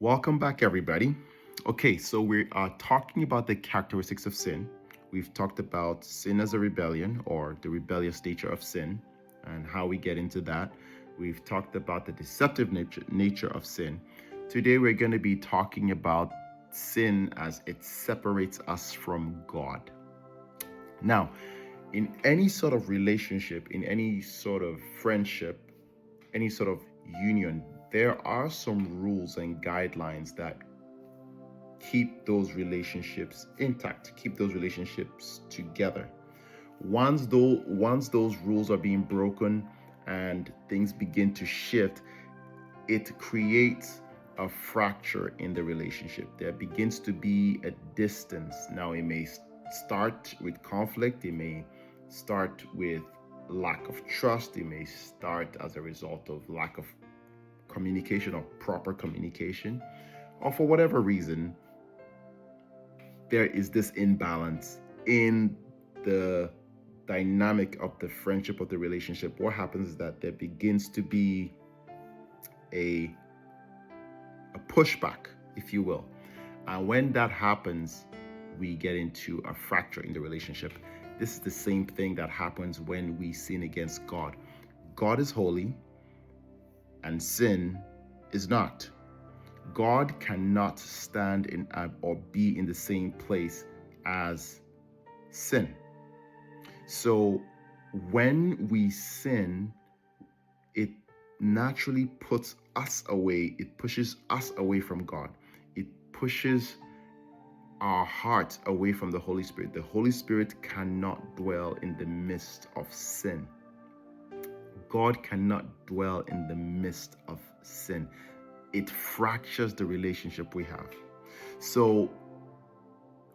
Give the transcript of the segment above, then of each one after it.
Welcome back, everybody. Okay, so we are talking about the characteristics of sin. We've talked about sin as a rebellion or the rebellious nature of sin and how we get into that. We've talked about the deceptive nature of sin. Today, we're going to be talking about sin as it separates us from God. Now, in any sort of relationship, in any sort of friendship, any sort of union, there are some rules and guidelines that keep those relationships intact, keep those relationships together. Once those rules are being broken and things begin to shift, it creates a fracture in the relationship. There begins to be a distance. Now, it may start with conflict, it may start with lack of trust, it may start as a result of lack of communication or proper communication, or for whatever reason, there is this imbalance in the dynamic of the friendship, of the relationship. What happens is that there begins to be a pushback, if you will. And when that happens, we get into a fracture in the relationship. This is the same thing that happens when we sin against God. God is holy and sin is not. God cannot stand in or be in the same place as sin. So when we sin, it naturally puts us away. It pushes us away from God. It pushes our heart away from the Holy Spirit. The Holy Spirit cannot dwell in the midst of sin. God cannot dwell in the midst of sin. It fractures the relationship we have. So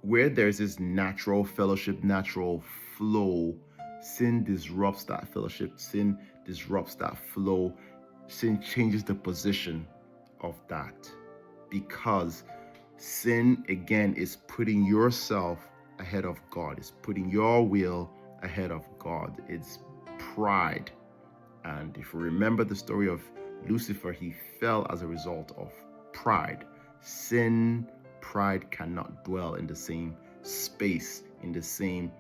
where there's this natural fellowship, natural flow, sin disrupts that fellowship, sin disrupts that flow, sin changes the position of that, because sin again is putting yourself ahead of God, it's putting your will ahead of God. It's pride. And if we remember the story of Lucifer, he fell as a result of pride. Sin, pride cannot dwell in the same space, in the same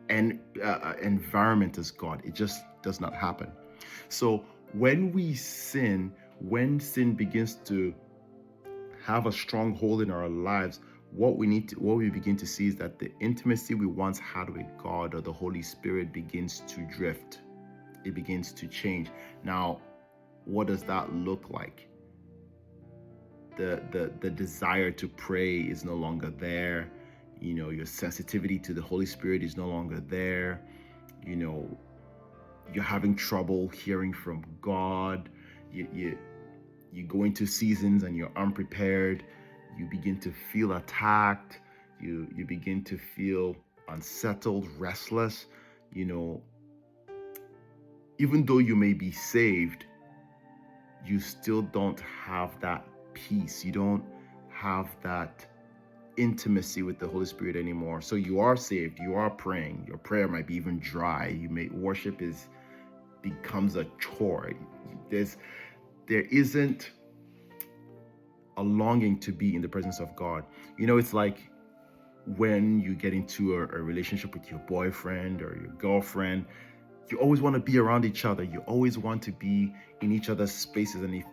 environment as God. It just does not happen. So when we sin, when sin begins to have a strong hold in our lives, what we begin to see is that the intimacy we once had with God or the Holy Spirit begins to drift. It begins to change. Now, what does that look like? The desire to pray is no longer there. Your sensitivity to the Holy Spirit is no longer there. You're having trouble hearing from God. You go into seasons and you're unprepared. You begin to feel attacked. You begin to feel unsettled, restless. Even though you may be saved, you still don't have that peace. You don't have that intimacy with the Holy Spirit anymore. So you are saved, you are praying. Your prayer might be even dry. Worship becomes a chore. There isn't a longing to be in the presence of God. It's like when you get into a relationship with your boyfriend or your girlfriend, you always want to be around each other. You always want to be in each other's spaces. And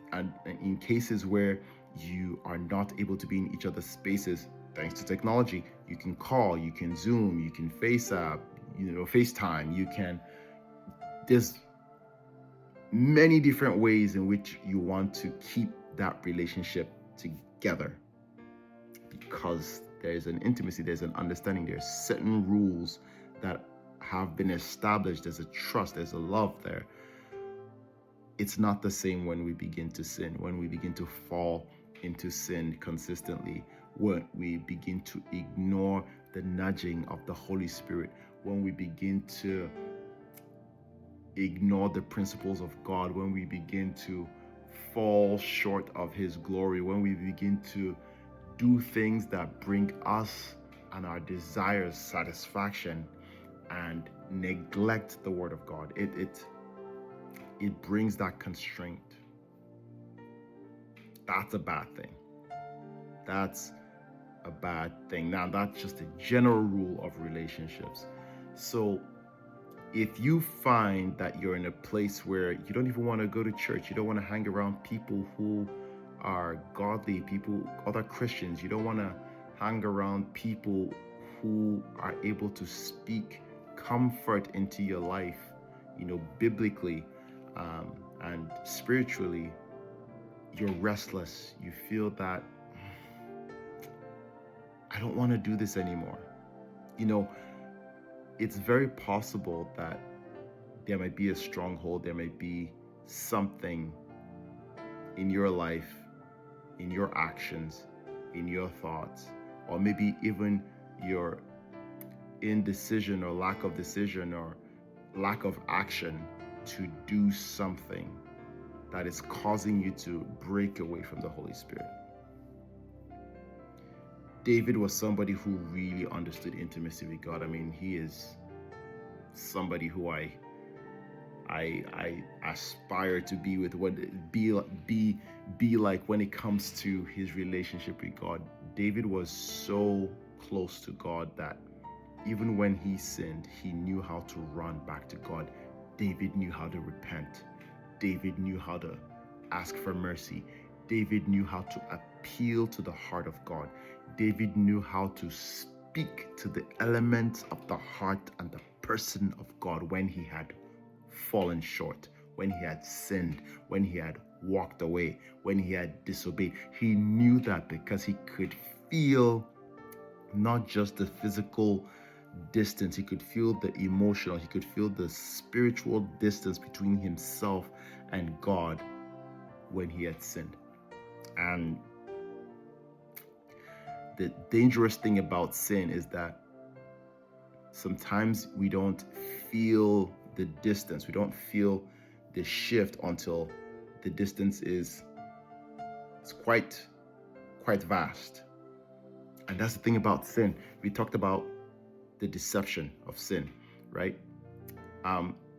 in cases where you are not able to be in each other's spaces, thanks to technology, you can call, you can Zoom, you can FaceTime. There's many different ways in which you want to keep that relationship together, because there's an intimacy, there's an understanding, there's certain rules that have been established. There's a trust, there's a love there. It's not the same when we begin to sin, when we begin to fall into sin consistently, when we begin to ignore the nudging of the Holy Spirit, when we begin to ignore the principles of God, when we begin to fall short of His glory, when we begin to do things that bring us and our desires satisfaction and neglect the Word of God. It brings that constraint, that's a bad thing. That's a bad thing. Now, that's just a general rule of relationships. So if you find that you're in a place where you don't even want to go to church, you don't want to hang around people who are godly, people, other Christians, you don't want to hang around people who are able to speak comfort into your life, biblically and spiritually, you're restless. You feel that I don't want to do this anymore. It's very possible that there might be a stronghold, there might be something in your life, in your actions, in your thoughts, or maybe even your indecision or lack of decision or lack of action to do something that is causing you to break away from the Holy Spirit. David was somebody who really understood intimacy with God. I mean, he is somebody who I aspire to be with, be like when it comes to his relationship with God. David was so close to God that even when he sinned, he knew how to run back to God. David knew how to repent. David knew how to ask for mercy. David knew how to appeal to the heart of God. David knew how to speak to the elements of the heart and the person of God when he had fallen short, when he had sinned, when he had walked away, when he had disobeyed. He knew that because he could feel not just the physical distance, he could feel the emotional, he could feel the spiritual distance between himself and God when he had sinned. And the dangerous thing about sin is that sometimes we don't feel the distance, we don't feel the shift until the distance is quite vast. And that's the thing about sin. We talked about the deception of sin, right?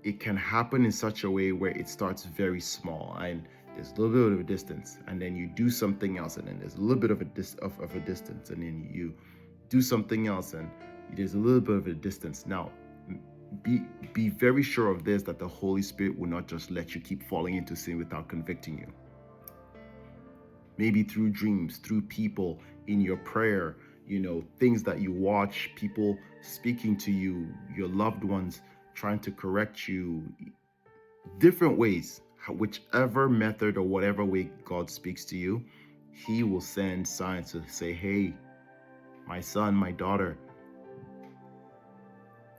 It can happen in such a way where it starts very small and there's a little bit of a distance, and then you do something else, and then there's a little bit of a distance, and then you do something else, and there's a little bit of a distance. Now, be very sure of this, that the Holy Spirit will not just let you keep falling into sin without convicting you. Maybe through dreams, through people, in your prayer, things that you watch, people speaking to you, your loved ones trying to correct you, different ways, whichever method or whatever way God speaks to you, he will send signs to say, hey, my son, my daughter,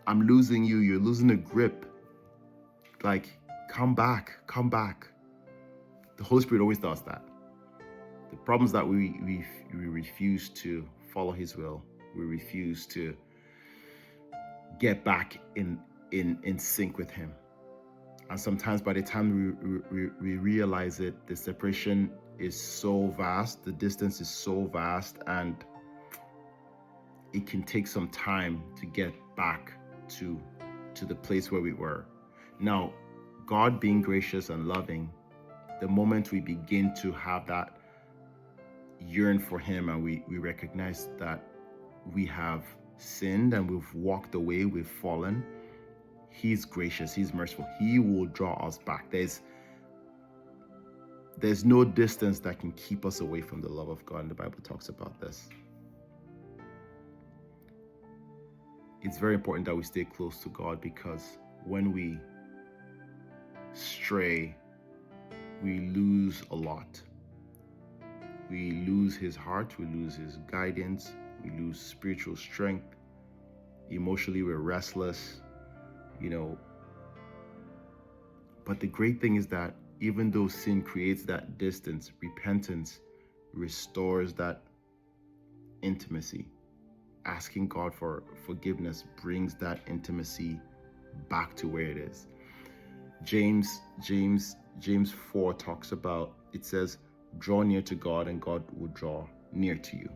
I'm losing you. You're losing a grip. Like, come back. The Holy Spirit always does that. The problem is that we refuse to follow his will. We refuse to get back in sync with him. And sometimes by the time we realize it, the separation is so vast, the distance is so vast, and it can take some time to get back to the place where we were. Now, God being gracious and loving, the moment we begin to have that yearn for him and we recognize that we have sinned and we've walked away, we've fallen, he's gracious, he's merciful. He will draw us back. There's no distance that can keep us away from the love of God, and the Bible talks about this. It's very important that we stay close to God, because when we stray, we lose a lot. We lose his heart, we lose his guidance, we lose spiritual strength. Emotionally, we're restless, But the great thing is that even though sin creates that distance, repentance restores that intimacy. Asking God for forgiveness brings that intimacy back to where it is. James 4 talks about, it says, draw near to God and God will draw near to you.